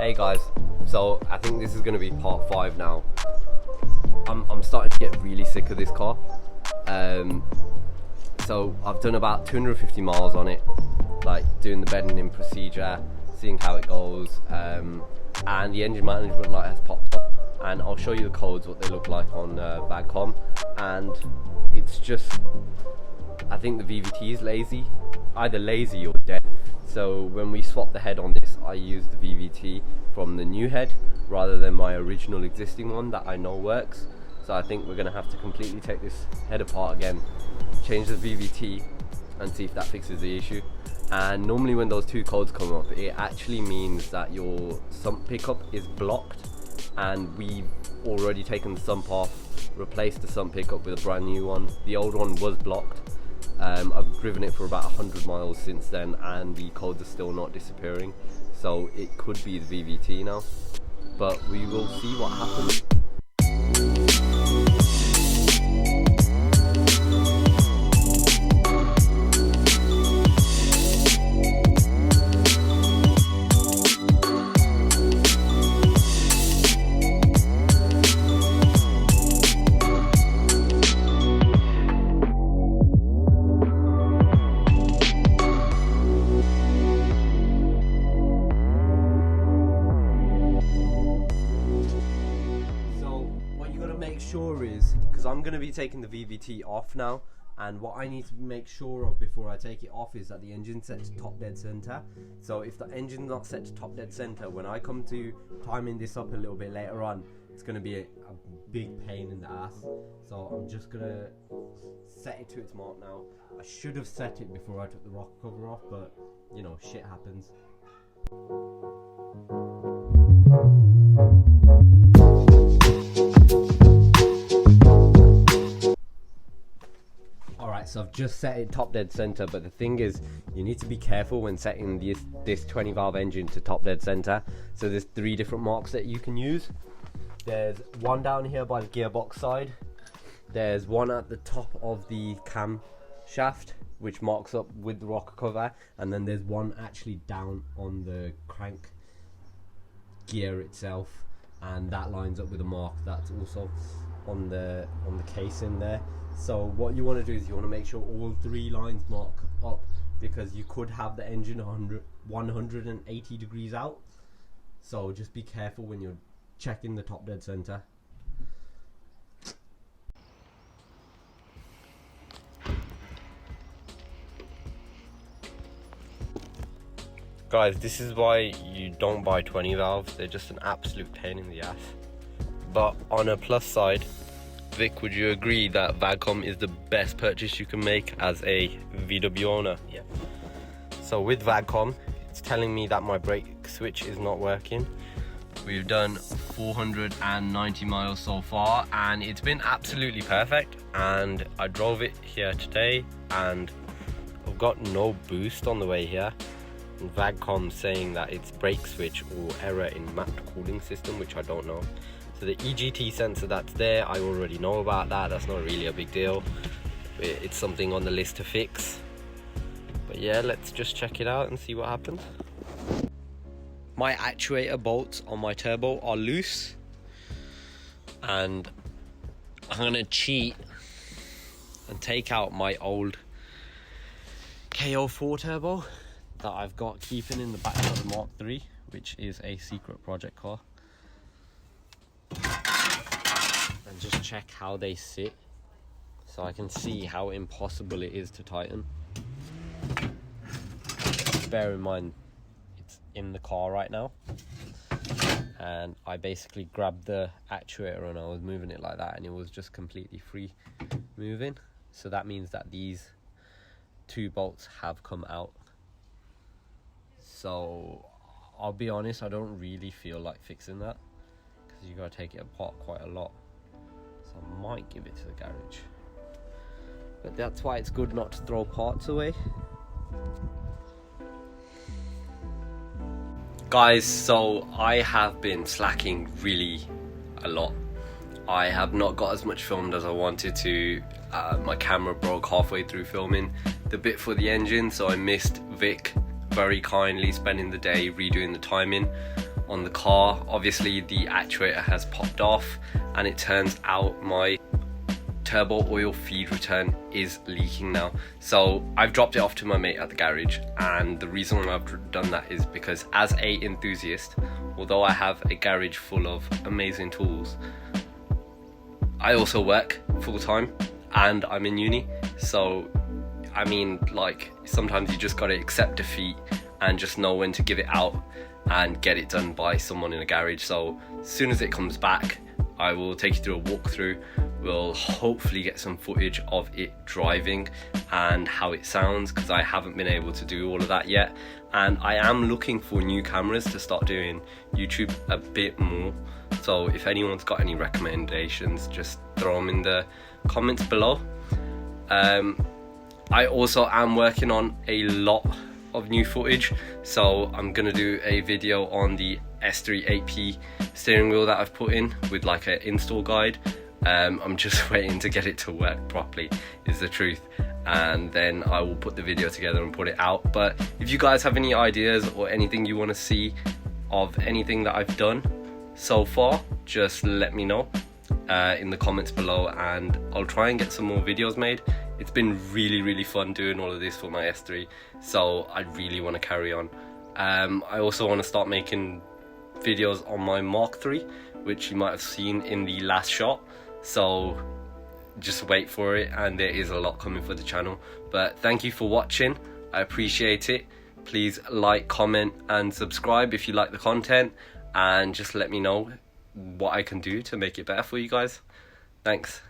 Hey guys, so I think this is going to be part 5 now. I'm starting to get really sick of this car. So I've done about 250 miles on it, like doing the bedding in procedure, seeing how it goes, and the engine management light has popped up, and I'll show you the codes, what they look like on VAGCOM. And it's just, I think the VVT is lazy, either lazy or dead. So when we swap the head on this, I use the VVT from the new head rather than my original existing one that I know works. So I think we're going to have to completely take this head apart again, change the VVT and see if that fixes the issue. And normally when those two codes come up, it actually means that your sump pickup is blocked, and we've already taken the sump off, replaced the sump pickup with a brand new one. The old one was blocked. I've driven it for about 100 miles since then, and the codes are still not disappearing, so it could be the VVT now, but we will see what happens. Sure is, because I'm going to be taking the VVT off now, and what I need to make sure of before I take it off is that the engine's set to top dead center. So if the engine's not set to top dead center, when I come to timing this up a little bit later on, it's going to be a big pain in the ass. So I'm just going to set it to its mark now. I should have set it before I took the rocker cover off, but you know, shit happens. So I've just set it top dead center, but the thing is, you need to be careful when setting this 20 valve engine to top dead center. So there's 3 different marks that you can use. There's one down here by the gearbox side, there's one at the top of the cam shaft which marks up with the rocker cover, and then there's one actually down on the crank gear itself, and that lines up with a mark that's also on the casing there. So what you want to do is you want to make sure all 3 lines mark up, because you could have the engine 180 degrees out. So just be careful when you're checking the top dead center. Guys, this is why you don't buy 20 valves. They're just an absolute pain in the ass. But on a plus side, Vic, would you agree that VAGCOM is the best purchase you can make as a VW owner? Yeah. So with VAGCOM, it's telling me that my brake switch is not working. We've done 490 miles so far, and it's been absolutely perfect. And I drove it here today, and I've got no boost on the way here. And VAGCOM saying that it's brake switch or error in mapped cooling system, which I don't know. So the EGT sensor that's there, I already know about that. That's not really a big deal. It's something on the list to fix. But yeah, let's just check it out and see what happens. My actuator bolts on my turbo are loose, and I'm gonna cheat and take out my old KO4 turbo that I've got keeping in the back of the Mark III, which is a secret project car. And just check how they sit, so I can see how impossible it is to tighten. Bear in mind, it's in the car right now, and I basically grabbed the actuator and I was moving it like that, and it was just completely free moving. So that means that these 2 bolts have come out. So I'll be honest, I don't really feel like fixing that, because you gotta take it apart quite a lot. So I might give it to the garage, but that's why it's good not to throw parts away. Guys, so I have been slacking really a lot. I have not got as much filmed as I wanted to. My camera broke halfway through filming the bit for the engine, so I missed Vic very kindly spending the day redoing the timing on the car. Obviously the actuator has popped off, and it turns out my turbo oil feed return is leaking now. So I've dropped it off to my mate at the garage, and the reason why I've done that is because as a enthusiast, although I have a garage full of amazing tools, I also work full-time and I'm in uni. So I mean, like, sometimes you just gotta accept defeat and just know when to give it out and get it done by someone in a garage. So as soon as it comes back, I will take you through a walkthrough. We'll hopefully get some footage of it driving and how it sounds, because I haven't been able to do all of that yet. And I am looking for new cameras to start doing YouTube a bit more. So if anyone's got any recommendations, just throw them in the comments below. I also am working on a lot of new footage, so I'm gonna do a video on the S3 8P steering wheel that I've put in with like an install guide. I'm just waiting to get it to work properly, is the truth, and then I will put the video together and put it out. But if you guys have any ideas or anything you want to see of anything that I've done so far, just let me know in the comments below, and I'll try and get some more videos made. It's been really fun doing all of this for my S3, so I really want to carry on. I also want to start making videos on my Mark III, which you might have seen in the last shot, so just wait for it, and there is a lot coming for the channel. But thank you for watching, I appreciate it. Please like, comment and subscribe if you like the content, and just let me know what I can do to make it better for you guys. Thanks.